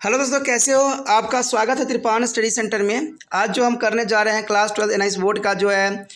Hello दोस्तों, कैसे हो? आपका स्वागत है त्रिपान स्टडी सेंटर में। आज जो हम करने जा रहे हैं क्लास 12 एनआईएस बोर्ड का जो है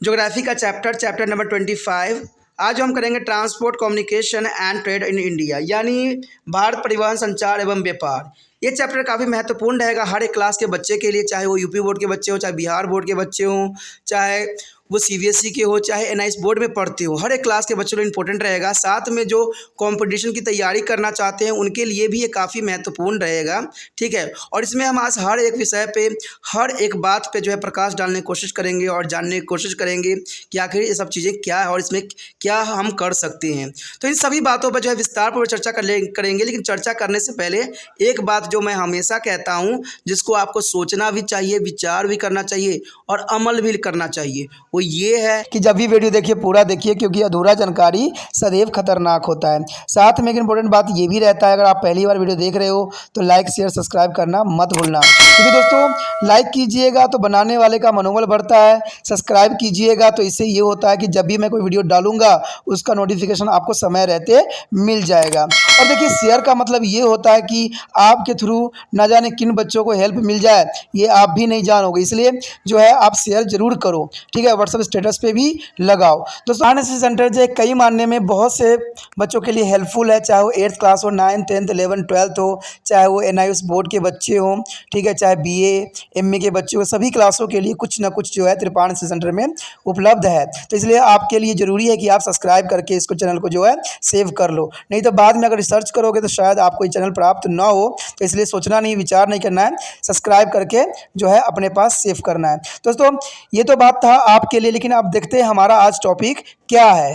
ज्योग्राफी का चैप्टर नंबर 25। आज जो हम करेंगे transport communication and trade in India, यानी भारत परिवहन संचार एवं व्यापार। ये चैप्टर काफ़ी महत्वपूर्ण रहेगा हर एक क्लास के बच्चे के लिए, चाहे वो यूपी बोर्ड के बच्चे हो, चाहे बिहार बोर्ड के बच्चे हों, चाहे वो सीबीएसई के हो, चाहे एनआईएस बोर्ड में पढ़ते हो। हर एक क्लास के बच्चों के लिए इंपॉर्टेंट रहेगा। साथ में जो कंपटीशन की तैयारी करना चाहते हैं उनके लिए भी ये काफ़ी महत्वपूर्ण रहेगा, ठीक है। और इसमें हम आज हर एक विषय पे, हर एक बात पे जो है प्रकाश डालने की कोशिश करेंगे और जानने की कोशिश करेंगे कि आखिर ये सब चीज़ें क्या है और इसमें क्या हम कर सकते हैं। तो इन सभी बातों पर जो है विस्तारपूर्वक चर्चा करेंगे। लेकिन चर्चा करने से पहले एक बात जो मैं हमेशा कहता हूँ, जिसको आपको सोचना भी चाहिए, विचार भी करना चाहिए और अमल भी करना चाहिए, वो ये है कि जब भी वीडियो देखिए पूरा देखिए, क्योंकि अधूरा जानकारी सदैव खतरनाक होता है। साथ में एक इंपॉर्टेंट बात ये भी रहता है, अगर आप पहली बार वीडियो देख रहे हो तो लाइक शेयर सब्सक्राइब करना मत भूलना, क्योंकि दोस्तों लाइक कीजिएगा तो बनाने वाले का मनोबल बढ़ता है, सब्सक्राइब कीजिएगा तो इससे ये होता है कि जब भी मैं कोई वीडियो डालूंगा उसका नोटिफिकेशन आपको समय रहते मिल जाएगा। और देखिए शेयर का मतलब ये होता है कि आपके थ्रू ना जाने किन बच्चों को हेल्प मिल जाए, ये आप भी नहीं जानोगे, इसलिए जो है आप शेयर जरूर करो, ठीक है। व्हाट्सएप स्टेटस पे भी लगाओ। दोस्तों एनआईएस सेंटर जो है कई मानने में बहुत से बच्चों के लिए हेल्पफुल है, चाहे वो 8th क्लास हो, 9th 10th 11th 12th हो, चाहे वो एनआईएस बोर्ड के बच्चे हों, ठीक है, चाहे बीए एमए के बच्चे हो, सभी क्लासों के लिए कुछ ना कुछ जो है त्रिपान एनआईएस सेंटर में उपलब्ध है। तो इसलिए आपके लिए ज़रूरी है कि आप सब्सक्राइब करके इसको चैनल को जो है सेव कर लो, नहीं तो बाद में अगर रिसर्च करोगे तो शायद आपको ये चैनल प्राप्त ना हो। तो इसलिए सोचना नहीं, विचार नहीं करना है, सब्सक्राइब करके जो है अपने पास सेव करना है। दोस्तों ये तो बात था आपके लिए, लेकिन अब देखते हैं हमारा आज टॉपिक क्या है।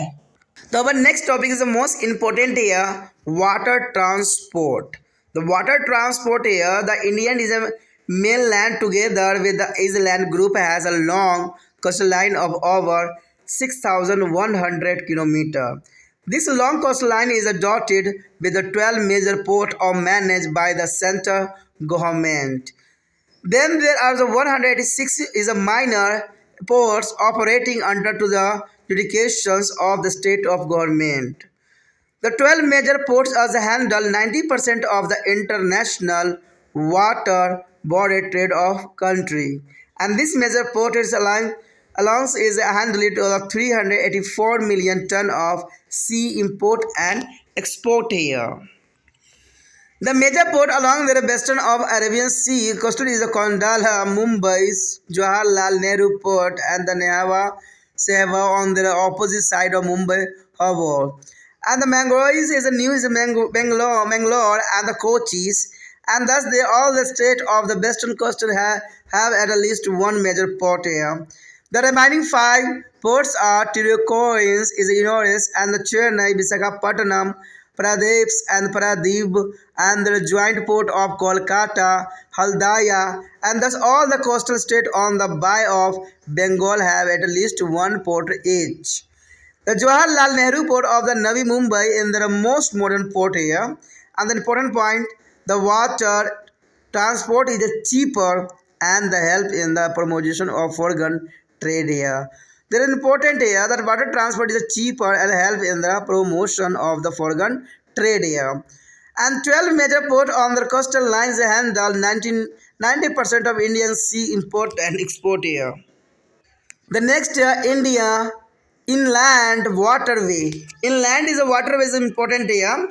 तो our next topic is the most important here, water transport. The water transport here, the Indian is a mainland together with the island group has a long coastline of over 6,100 kilometers. This long coastline is dotted with the 12 major ports or managed by the central government. Then there are the 186 is a minor ports operating under to the jurisdictions of the state of government. The 12 major ports handle 90% of the international water body trade of country, and this major port is allows is handled to 384 million ton of sea import and export here. The major port along the western of Arabian Sea coast is the Kandala, Mumbai's Jawaharlal Nehru Port and the Nehava Seva on the opposite side of Mumbai Harbour. And the Mangroves is the new is Bangalore and the Kochis, and thus they all the state of the western coast have at least one major port here. The remaining 5 ports are Tirukoyins, is Inoris, and the Chennai, Visakhapatnam, Pradeep and Pradeep, and the joint port of Kolkata, Haldaya, and thus all the coastal states on the Bay of Bengal have at least one port each. The Jawaharlal Nehru port of the Navi Mumbai is the most modern port here. And the important point, the water transport is cheaper and the help in the promotion of foreign trade here. There is important here that water transport is cheaper and help in the promotion of the foreign trade here. And 12 major ports on the coastal lines handle 90% of Indian sea import and export here. The next India inland waterway. Inland is a waterway is important here.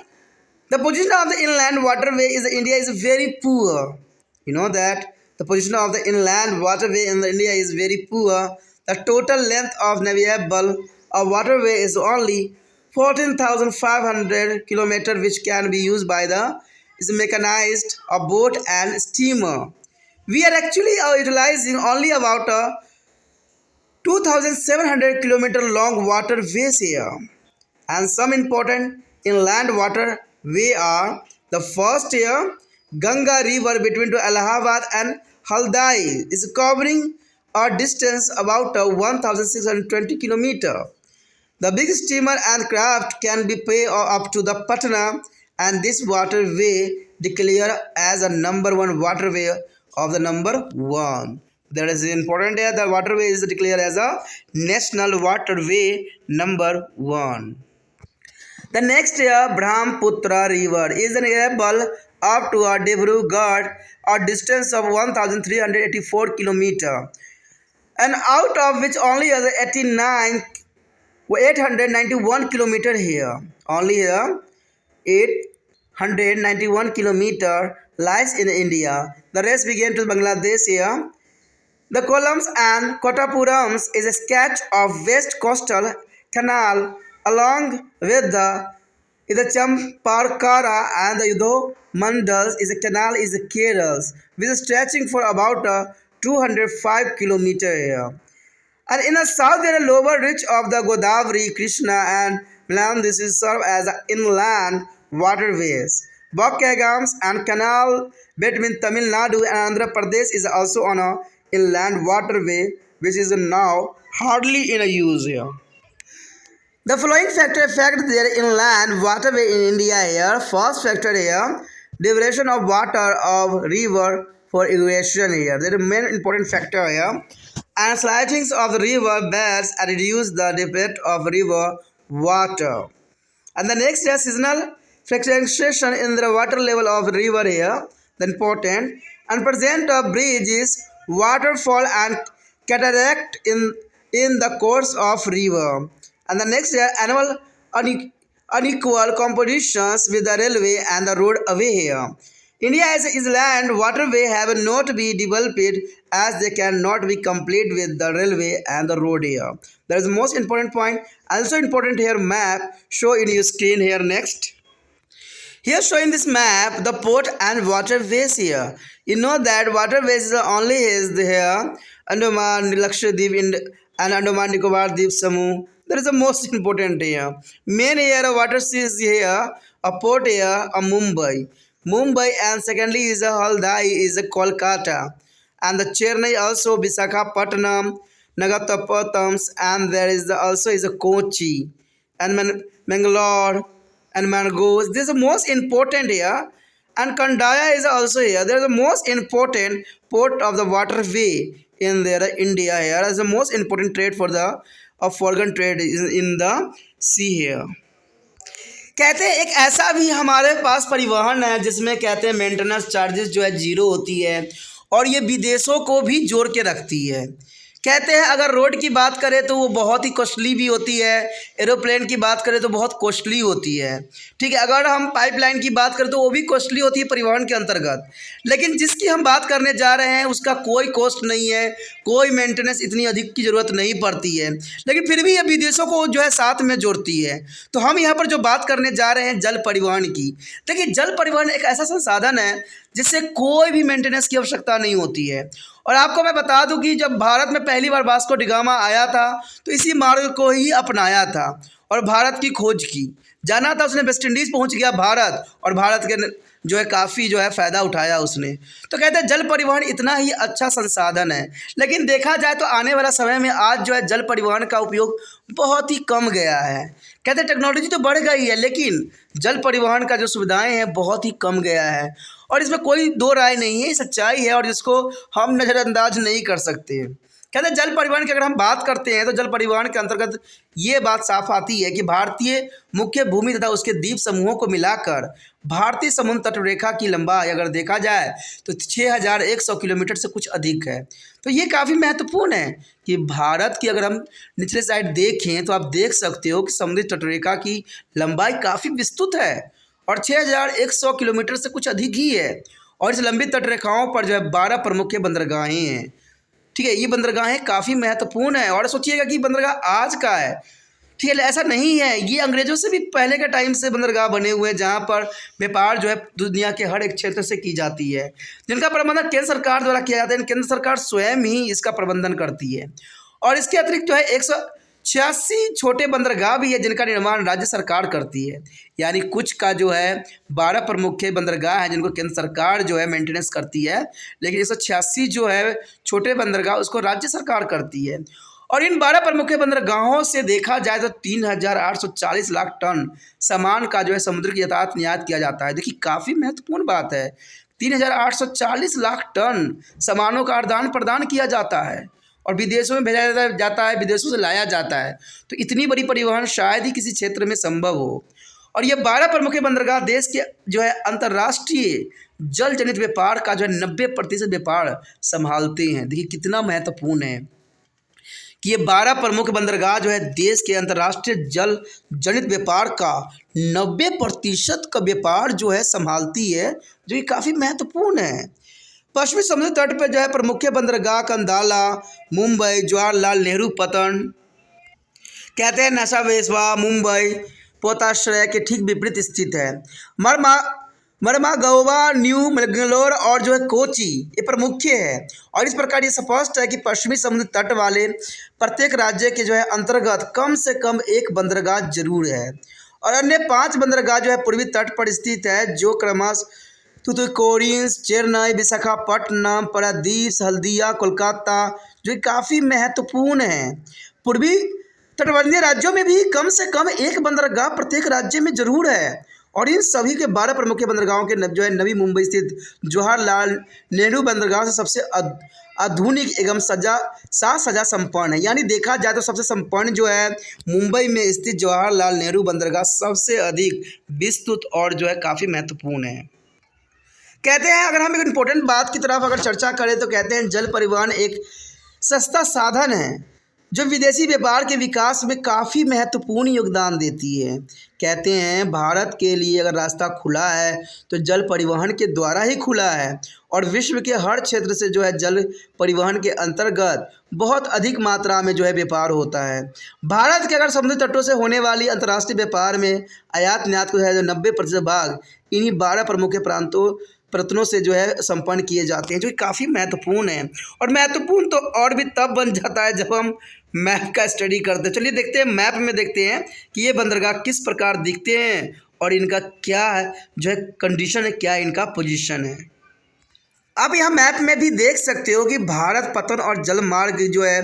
The position of the inland waterway is India is very poor. You know that the position of the inland waterway in India is very poor. The total length of navigable waterway is only 14,500 kilometers, which can be used by the is mechanized a boat and steamer. We are actually utilizing only about 2,700 kilometer long waterways here. And some important inland waterway are the first here, Ganga River between to Allahabad and Haldai is covering a distance about 1,620 kilometer. The big steamer and craft can be pay up to the Patna, and this waterway declared as a number one waterway of the number one. That is important here. The waterway is declared as a national waterway number one. The next year, Brahmaputra River is a navigable up to Dibrugarh, a distance of 1,384 kilometer, and out of which only 891 kilometer here. Only here 891 kilometer lies in India. The rest began to Bangladesh here. The columns and Kotapurams is a sketch of West Coastal Canal along with the Champarkara and the Udo Mandals is a canal is a Kerala, which is stretching for about 205 kilometer here. And in the south there are lower reach of the Godavari, Krishna and Milan. This is served as inland waterways. Bokkagams and canal between Tamil Nadu and Andhra Pradesh is also on a inland waterway, which is now hardly in a use here. The following factor affect their inland waterway in India here. First factor here, diversion of water of river for irrigation here. There is a main important factor here. And slightings of the river beds and reduce the depth of river water. And the next is seasonal fluctuation in the water level of river here. The important and present of bridges, waterfall and cataract in the course of river. And the next year annual unequal competitions with the railway and the road away here. India as is land waterway have not be developed as they cannot be complete with the railway and the road here. That is the most important point. Also important here map show in your screen here next. Here showing this map the port and waterways here. You know that waterways is only is here Andaman, Lakshadweep and Andaman Nicobar Deep Samu. That is the most important here. Main here water is here, a port here, a Mumbai. Mumbai and secondly is a Haldai is a Kolkata. And the Chennai also Visakhapatnam, Nagatapatams and there is also is a Kochi and Mangalore and Mangoes. This is the most important here. And Kandaya is also here. There is the most important port of the waterway in there India here as the most important trade for the foreign trade in the sea here. कहते हैं एक ऐसा भी हमारे पास परिवहन है जिसमें कहते हैं मेंटेनेंस चार्जेस जो है जीरो होती है और ये विदेशों को भी जोड़ के रखती है। कहते हैं अगर रोड की बात करें तो वो बहुत ही कॉस्टली भी होती है, एरोप्लेन की बात करें तो बहुत कॉस्टली होती है, ठीक है। अगर हम पाइपलाइन की बात करें तो वो भी कॉस्टली होती है परिवहन के अंतर्गत, लेकिन जिसकी हम बात करने जा रहे हैं उसका कोई कॉस्ट नहीं है, कोई मेंटेनेंस इतनी अधिक की ज़रूरत नहीं पड़ती है, लेकिन फिर भी ये विदेशों को जो है साथ में जोड़ती है। तो हम यहाँ पर जो बात करने जा रहे हैं जल परिवहन की। देखिए जल परिवहन एक ऐसा संसाधन है जिससे कोई भी मेंटेनेंस की आवश्यकता नहीं होती है। और आपको मैं बता दूं कि जब भारत में पहली बार वास्को डी गामा आया था तो इसी मार्ग को ही अपनाया था और भारत की खोज की। जाना था उसने वेस्ट इंडीज़ पहुंच गया भारत और भारत के जो है काफ़ी जो है फ़ायदा उठाया उसने। तो कहते हैं जल परिवहन इतना ही अच्छा संसाधन है, लेकिन देखा जाए तो आने वाला समय में आज जो है जल परिवहन का उपयोग बहुत ही कम गया है। कहते हैं टेक्नोलॉजी तो बढ़ गई है लेकिन जल परिवहन का जो सुविधाएं हैं बहुत ही कम गया है और इसमें कोई दो राय नहीं है, सच्चाई है और जिसको हम नज़रअंदाज नहीं कर सकते। कहते हैं जल परिवहन की अगर हम बात करते हैं तो जल परिवहन के अंतर्गत ये बात साफ आती है कि भारतीय मुख्य भूमि तथा उसके द्वीप समूहों को मिलाकर भारतीय समुद्र तट रेखा की लंबाई अगर देखा जाए तो 6100 किलोमीटर से कुछ अधिक है। तो ये काफ़ी महत्वपूर्ण है कि भारत की अगर हम निचले साइड देखें तो आप देख सकते हो कि समुद्री तटरेखा की लंबाई काफ़ी विस्तृत है और 6100 किलोमीटर से कुछ अधिक ही है। और इस लंबी तटरेखाओं पर जो है 12 प्रमुख बंदरगाहें हैं, ठीक है। ये बंदरगाहें काफ़ी महत्वपूर्ण है और सोचिएगा कि बंदरगाह आज का है, ठीक है, ऐसा नहीं है। ये अंग्रेज़ों से भी पहले के टाइम से बंदरगाह बने हुए हैं जहाँ पर व्यापार जो है दुनिया के हर एक क्षेत्र से की जाती है, जिनका प्रबंधन केंद्र सरकार द्वारा किया जाता है। केंद्र सरकार स्वयं ही इसका प्रबंधन करती है। और इसके अतिरिक्त जो है 186 छोटे बंदरगाह भी है जिनका निर्माण राज्य सरकार करती है। यानी कुछ का जो है 12 प्रमुख बंदरगाह हैं जिनको केंद्र सरकार जो है मेंटेनेंस करती है, लेकिन 186 जो है छोटे बंदरगाह उसको राज्य सरकार करती है। और इन 12 प्रमुख बंदरगाहों से देखा जाए तो 3840 लाख टन सामान का जो है समुद्र की यातायात निर्यात किया जाता है। देखिए काफ़ी महत्वपूर्ण बात है, 3840 लाख टन सामानों का आदान प्रदान किया जाता है और विदेशों में भेजा जाता है, विदेशों से लाया जाता है। तो इतनी बड़ी परिवहन शायद ही किसी क्षेत्र में संभव हो। और ये 12 प्रमुख बंदरगाह देश के जो है अंतर्राष्ट्रीय जल जनित व्यापार का जो है 90% व्यापार संभालते हैं। देखिए कितना महत्वपूर्ण है कि ये 12 प्रमुख बंदरगाह जो है देश के अंतर्राष्ट्रीय जल जनित व्यापार का 90% का व्यापार जो है संभालती है, जो कि काफ़ी महत्वपूर्ण है। पश्चिमी समुद्र तट पर जो है प्रमुख बंदरगाह कंदाला, मुंबई, जवाहरलाल नेहरू पतन, कहते हैं नशा वेशवा, मुंबई, पोताश्रय के ठीक विपरीत स्थित है। मरमागोवा, न्यू मंगलोर और जो है कोची ये प्रमुख है। और इस प्रकार ये स्पष्ट है कि पश्चिमी समुद्र तट वाले प्रत्येक राज्य के जो है अंतर्गत कम से कम एक बंदरगाह जरूर है। और अन्य 5 बंदरगाह जो है पूर्वी तट पर स्थित है, जो क्रमशः तूतुकुड़ी, चेन्नई, विशाखापट्टनम, पारादीप, हल्दिया, कोलकाता, जो काफ़ी महत्वपूर्ण है। पूर्वी तटवर्ती राज्यों में भी कम से कम एक बंदरगाह प्रत्येक राज्य में जरूर है। और इन सभी के 12 प्रमुख बंदरगाहों के जो है नवी मुंबई स्थित जवाहरलाल नेहरू बंदरगाह से सबसे आधुनिक एवं सजा संपन्न है। यानी देखा जाए तो सबसे संपन्न जो है मुंबई में स्थित जवाहरलाल नेहरू बंदरगाह सबसे अधिक विस्तृत और जो है काफ़ी महत्वपूर्ण है। कहते हैं अगर हम एक इम्पोर्टेंट बात की तरफ अगर चर्चा करें तो कहते हैं जल परिवहन एक सस्ता साधन है जो विदेशी व्यापार के विकास में काफ़ी महत्वपूर्ण योगदान देती है। कहते हैं भारत के लिए अगर रास्ता खुला है तो जल परिवहन के द्वारा ही खुला है और विश्व के हर क्षेत्र से जो है जल परिवहन के अंतर्गत बहुत अधिक मात्रा में जो है व्यापार होता है। भारत के अगर समुद्री तटों से होने वाली अंतर्राष्ट्रीय व्यापार में आयात निर्यात को है जो 90% भाग इन्हीं 12 प्रमुख प्रतनों से जो है संपन्न किए जाते हैं, जो कि काफ़ी महत्वपूर्ण है। और महत्वपूर्ण तो और भी तब बन जाता है जब हम मैप का स्टडी करते हैं। चलिए देखते हैं मैप में, देखते हैं कि ये बंदरगाह किस प्रकार दिखते हैं और इनका क्या है जो है कंडीशन है, क्या इनका पोजीशन है। आप यहाँ मैप में भी देख सकते हो कि भारत पतन और जलमार्ग जो है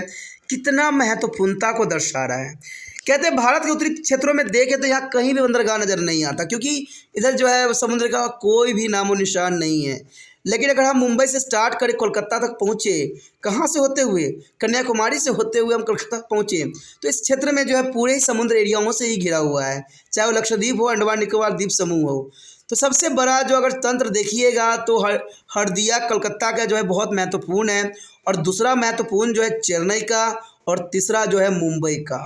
कितना महत्वपूर्णता को दर्शा रहा है। कहते हैं भारत के उत्तरी क्षेत्रों में देखें तो यहाँ कहीं भी बंदरगाह नज़र नहीं आता, क्योंकि इधर जो है समुद्र का कोई भी नामो निशान नहीं है। लेकिन अगर हम मुंबई से स्टार्ट करें कोलकाता तक पहुँचे, कहाँ से होते हुए, कन्याकुमारी से होते हुए हम कोलकाता तक पहुँचे, तो इस क्षेत्र में जो है पूरे ही समुद्र एरियाओं से ही घिरा हुआ है, चाहे वो लक्षद्वीप हो, अंडमान निकोबार द्वीप समूह हो। तो सबसे बड़ा जो अगर तंत्र देखिएगा तो हल्दिया कलकत्ता का जो है बहुत महत्वपूर्ण है, और दूसरा महत्वपूर्ण जो है चेन्नई का, और तीसरा जो है मुंबई का।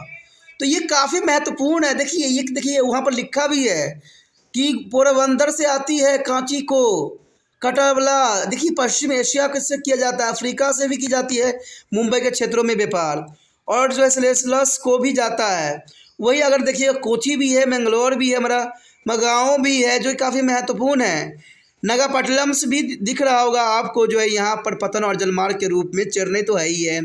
तो ये काफ़ी महत्वपूर्ण है। देखिए ये देखिए वहाँ पर लिखा भी है कि पोरबंदर से आती है कांची को कटावला। देखिए पश्चिम एशिया से किया जाता है, अफ्रीका से भी की जाती है मुंबई के क्षेत्रों में व्यापार, और जो है सेलेस्लस को भी जाता है। वही अगर देखिए कोची भी है, मैंगलोर भी है, हमारा मगाओ भी है, जो काफ़ी महत्वपूर्ण है। नगापट्टनम से भी दिख रहा होगा आपको जो है यहाँ पर पतन और जलमार्ग के रूप में। चेन्नई तो है ही है,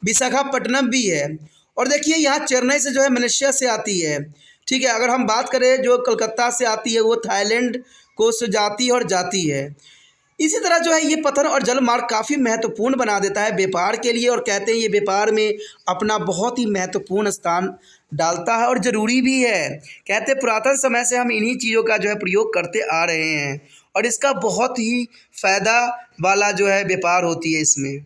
विशाखापट्टनम भी है, और देखिए यहाँ चेन्नई से जो है मलेशिया से आती है। ठीक है, अगर हम बात करें जो कलकत्ता से आती है वो थाईलैंड को से जाती है और जाती है। इसी तरह जो है ये पतन और जलमार्ग काफ़ी महत्वपूर्ण बना देता है व्यापार के लिए, और कहते हैं ये व्यापार में अपना बहुत ही महत्वपूर्ण स्थान डालता है और ज़रूरी भी है। कहते हैं पुरातन समय से हम इन्हीं चीज़ों का जो है प्रयोग करते आ रहे हैं, और इसका बहुत ही फ़ायदा वाला जो है व्यापार होती है इसमें।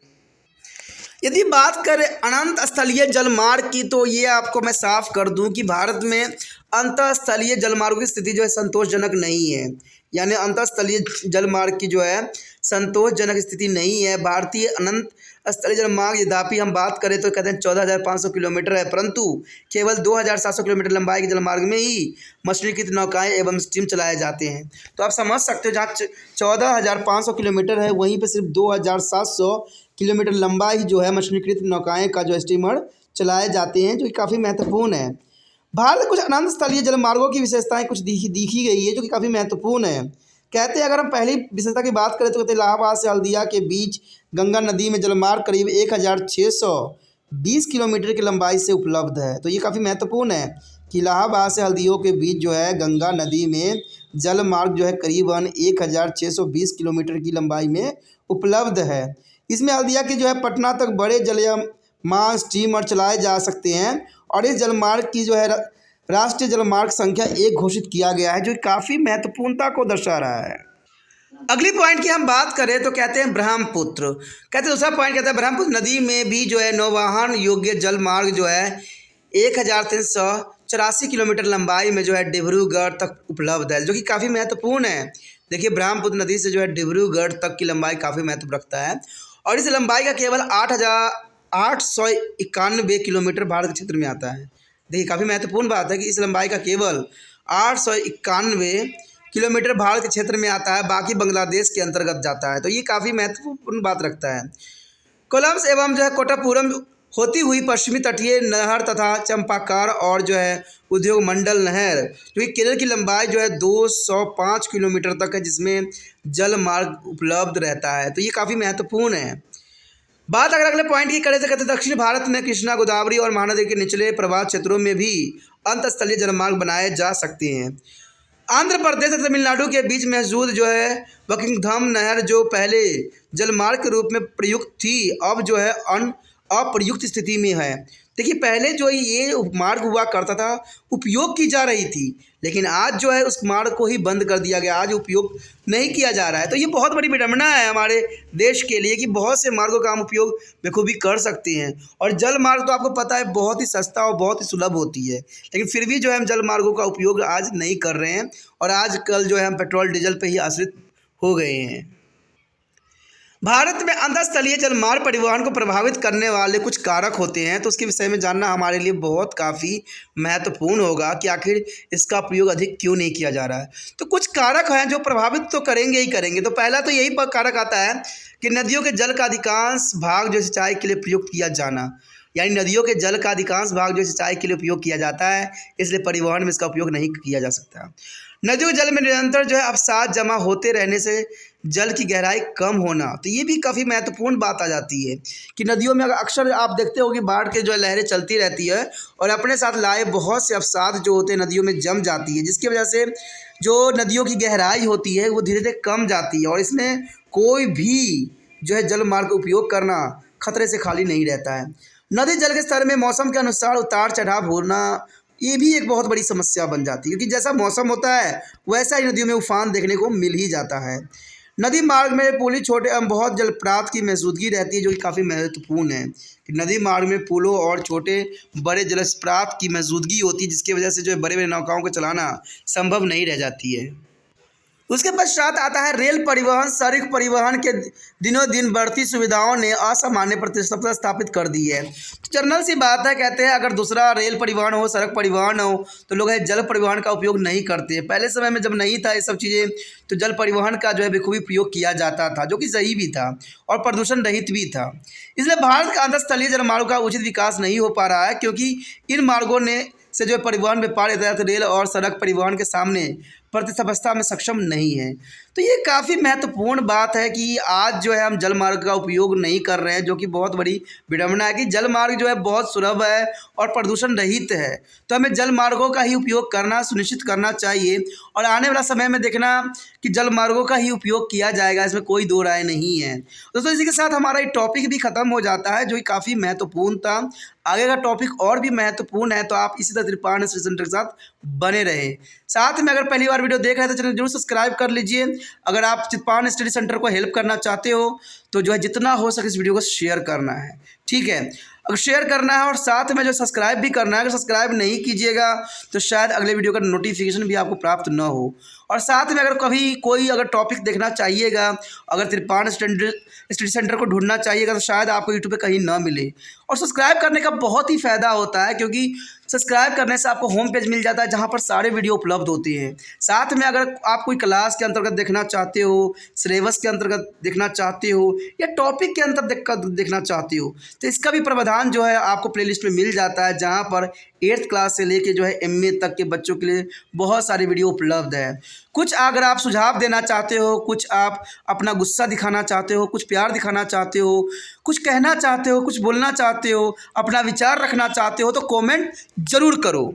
यदि बात करें अनंत स्थलीय जलमार्ग की, तो ये आपको मैं साफ कर दूं कि भारत में अंतःस्थलीय जलमार्गों की स्थिति जो है संतोषजनक नहीं है। यानी अंतःस्थलीय जलमार्ग की जो है संतोषजनक स्थिति नहीं है। भारतीय अनंत स्थलीय जलमार्ग यद्यपि हम बात करें तो कहते हैं 14,500 किलोमीटर है, परंतु केवल 2,700 किलोमीटर लंबाई के जलमार्ग में ही मशीनीकृत नौकाएं एवं स्टीम चलाए जाते हैं। तो आप समझ सकते हो जहाँ 14,500 किलोमीटर है वहीं पर सिर्फ 2,700 किलोमीटर लंबा ही जो है मशीनीकृत नौकाएं का जो स्टीमर चलाए जाते हैं, जो कि काफ़ी महत्वपूर्ण है। भारत में कुछ अनंत स्थलीय जलमार्गों की विशेषताएं कुछ दिखी गई है जो कि काफ़ी महत्वपूर्ण है। कहते हैं अगर हम पहली विशेषता की बात करें तो कहते हैं इलाहाबाद से हल्दिया के बीच गंगा नदी में जलमार्ग करीब 1,620 किलोमीटर की लंबाई से उपलब्ध है। तो ये काफ़ी महत्वपूर्ण है कि इलाहाबाद से हल्दिया के बीच जो है गंगा नदी में जलमार्ग जो है करीबन 1,620 किलोमीटर की लंबाई में उपलब्ध है। इसमें हल्दिया के जो है पटना तक बड़े जलयान स्टीमर चलाए जा सकते हैं, और इस जलमार्ग की जो है राष्ट्रीय जलमार्ग संख्या 1 घोषित किया गया है, जो काफ़ी महत्वपूर्णता को दर्शा रहा है। अगली पॉइंट की हम बात करें तो कहते हैं ब्रह्मपुत्र। कहते हैं दूसरा पॉइंट कहता है ब्रह्मपुत्र नदी में भी जो है नौवहन योग्य जलमार्ग जो है 1,300 84 किलोमीटर लंबाई में जो है डिब्रूगढ़ तक उपलब्ध है, जो कि काफ़ी महत्वपूर्ण है। देखिए ब्रह्मपुत्र नदी से जो है डिब्रूगढ़ तक की लंबाई काफ़ी महत्व रखता है और इस लंबाई का केवल 8,891 किलोमीटर भारत के क्षेत्र में आता है। देखिए काफ़ी महत्वपूर्ण बात है कि इस लंबाई का केवल 891 किलोमीटर भारत के क्षेत्र में आता है, बाकी बांग्लादेश के अंतर्गत जाता है। तो ये काफ़ी महत्वपूर्ण बात रखता है। कोलम्बस एवं जो है कोटापुरम होती हुई पश्चिमी तटीय नहर तथा चंपाकार और जो है उद्योग मंडल नहर, जो कि केरल की लंबाई जो है 205 किलोमीटर तक है, जिसमें जल मार्ग उपलब्ध रहता है। तो ये काफ़ी महत्वपूर्ण है। बात अगर अगले पॉइंट की करें तो कहते हैं दक्षिण भारत में कृष्णा, गोदावरी और महानदी के निचले प्रवाह क्षेत्रों में भी अंतस्थलीय जलमार्ग बनाए जा सकते हैं। आंध्र प्रदेश और तमिलनाडु के बीच मौजूद जो है बकिंगम नहर, जो पहले जलमार्ग के रूप में प्रयुक्त थी, अब जो है अप्रयुक्त स्थिति में है। देखिए पहले जो ये मार्ग हुआ करता था, उपयोग की जा रही थी, लेकिन आज जो है उस मार्ग को ही बंद कर दिया गया, आज उपयोग नहीं किया जा रहा है। तो ये बहुत बड़ी विडंबना है हमारे देश के लिए कि बहुत से मार्गों का हम उपयोग बखूबी कर सकते हैं। और जल मार्ग तो आपको पता है बहुत ही सस्ता और बहुत ही सुलभ होती है, लेकिन फिर भी जो है हम जल मार्गों का उपयोग आज नहीं कर रहे हैं और आजकल जो है हम पेट्रोल डीजल पर ही आश्रित हो गए हैं। भारत में अंतरस्थलीय जलमार्ग परिवहन को प्रभावित करने वाले कुछ कारक होते हैं, तो उसके विषय में जानना हमारे लिए बहुत काफ़ी महत्वपूर्ण होगा कि आखिर इसका प्रयोग अधिक क्यों नहीं किया जा रहा है। तो कुछ कारक हैं जो प्रभावित तो करेंगे ही करेंगे। तो पहला तो यही कारक आता है कि नदियों के जल का अधिकांश भाग जो सिंचाई के लिए प्रयुक्त किया जाना, यानी नदियों के जल का अधिकांश भाग जो सिंचाई के लिए उपयोग किया जाता है, इसलिए परिवहन में इसका उपयोग नहीं किया जा सकता। नदियों के जल में निरंतर जो है अवसाद जमा होते रहने से जल की गहराई कम होना, तो ये भी काफ़ी महत्वपूर्ण बात आ जाती है कि नदियों में अक्सर आप देखते हो कि बाढ़ के जो है लहरें चलती रहती है और अपने साथ लाए बहुत से अवसाद जो होते हैं नदियों में जम जाती है, जिसकी वजह से जो नदियों की गहराई होती है वो धीरे धीरे कम जाती है और इसमें कोई भी जो है जल मार्ग का उपयोग करना खतरे से खाली नहीं रहता है। नदी जल के स्तर में मौसम के अनुसार उतार चढ़ाव होना, ये भी एक बहुत बड़ी समस्या बन जाती है, क्योंकि जैसा मौसम होता है वैसा ही नदियों में उफान देखने को मिल ही जाता है। नदी मार्ग में पुली, छोटे एवं बहुत जलप्रात की मौजूदगी रहती है, जो कि काफ़ी महत्वपूर्ण है कि नदी मार्ग में पुलों और छोटे बड़े जलप्रात की मौजूदगी होती है, जिसकी वजह से जो है बड़े बड़े नौकाओं को चलाना संभव नहीं रह जाती है। उसके पश्चात आता है रेल परिवहन। सड़क परिवहन के दिनों दिन बढ़ती सुविधाओं ने असामान्य प्रतिस्पर्धा स्थापित कर दी है। तो जनरल सी बात है, कहते हैं अगर दूसरा रेल परिवहन हो, सड़क परिवहन हो, तो लोग है जल परिवहन का उपयोग नहीं करते। पहले समय में जब नहीं था ये सब चीज़ें, तो जल परिवहन का जो है बखूबी प्रयोग किया जाता था, जो कि सही भी था और प्रदूषण रहित भी था। इसलिए भारत का अंतरस्थलीय जलमार्गों का उचित विकास नहीं हो पा रहा है, क्योंकि इन मार्गों ने से जो परिवहन व्यापार यातायात रेल और सड़क परिवहन के सामने प्रतिस्पर्धा में सक्षम नहीं है। तो ये काफ़ी महत्वपूर्ण बात है कि आज जो है हम जल मार्ग का उपयोग नहीं कर रहे हैं, जो कि बहुत बड़ी विडंबना है कि जल मार्ग जो है बहुत सुलभ है और प्रदूषण रहित है। तो हमें जल मार्गों का ही उपयोग करना सुनिश्चित करना चाहिए और आने वाला समय में देखना कि जल मार्गों का ही उपयोग किया जाएगा, इसमें कोई दो राय नहीं है। दोस्तों इसी के साथ हमारा ये टॉपिक भी ख़त्म हो जाता है, जो कि काफ़ी महत्वपूर्ण था। आगे का टॉपिक और भी महत्वपूर्ण है, तो आप इसी तरह त्रिपाण स्टडी सेंटर के साथ बने रहें। साथ में अगर पहली बार वीडियो देख रहे हैं तो चैनल जरूर सब्सक्राइब कर लीजिए। अगर आप त्रिपाण स्टडी सेंटर को हेल्प करना चाहते हो तो जो है जितना हो सके इस वीडियो को शेयर करना है, ठीक है। अगर शेयर करना है और साथ में जो सब्सक्राइब भी करना है। अगर सब्सक्राइब नहीं कीजिएगा तो शायद अगले वीडियो का नोटिफिकेशन भी आपको प्राप्त न हो। और साथ में अगर कभी कोई अगर टॉपिक देखना चाहिएगा, अगर त्रिपाण स्टडी सेंटर को ढूंढना चाहिएगा, तो शायद आपको यूट्यूब पे कहीं ना मिले। और सब्सक्राइब करने का बहुत ही फ़ायदा होता है, क्योंकि सब्सक्राइब करने से आपको होम पेज मिल जाता है जहाँ पर सारे वीडियो उपलब्ध होते हैं। साथ में अगर आप कोई क्लास के अंतर्गत देखना चाहते हो, सिलेबस के अंतर्गत देखना चाहते हो या टॉपिक के अंतर्गत देखना चाहते हो, तो इसका भी प्रावधान जो है आपको प्लेलिस्ट में मिल जाता है, जहाँ पर 8th क्लास से लेके जो है MA तक के बच्चों के लिए बहुत सारी वीडियो उपलब्ध है। कुछ अगर आप सुझाव देना चाहते हो, कुछ आप अपना गुस्सा दिखाना चाहते हो, कुछ प्यार दिखाना चाहते हो, कुछ कहना चाहते हो, कुछ बोलना चाहते हो, अपना विचार रखना चाहते हो, तो कमेंट ज़रूर करो।